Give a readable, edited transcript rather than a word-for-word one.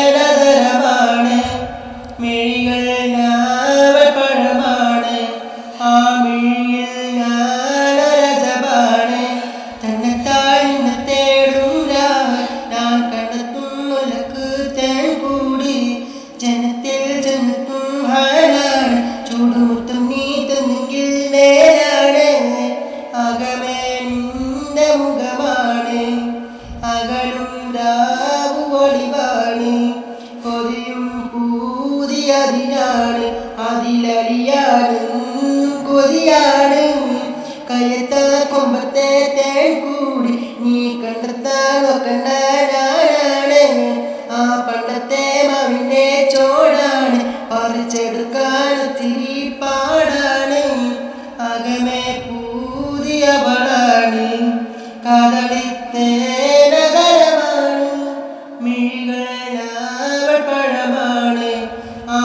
കഥളിത്തേടതരമാണ് മിഴികൾ ഞാവൽപ്പഴമാണ് ആ മിഴിയിൽ ഞാനൊരജപാണ് തന്നെത്താൻ നിന്നെ തേടും ഞാൻ കണ്ടെത്തുന്നുലക്ക് തേൻ കൂടി ജനത്തിൽ ജനത്തും ഹാലാണ് ചൂടുമുത്തും നീ തന്നെങ്കിൽ നേരാണ് അകമേ നിന്റെ മുഖമാണ് അകലും രാവു ഒളിവാണ് കൊതിയും പൂതിയതിനാണ് അതിലറിയാനും കൊതിയാണ് കയ്യത്ത കൊമ്പത്തെ തേൻ കൂടി നീ കണ്ടെത്താൻ നോക്കണ്ട ഞാനാണ് ആ പണ്ടത്തെ മാവിൻ്റെ ചോടാണ് പറിച്ചെടുക്കാൻ ഒത്തിരി പാടാണ് അകമേ പൂതിയവളാണ് കഥളിത്തേടതരമാണ് മിഴികൾ ഞാവൽപ്പഴമാണ് ആ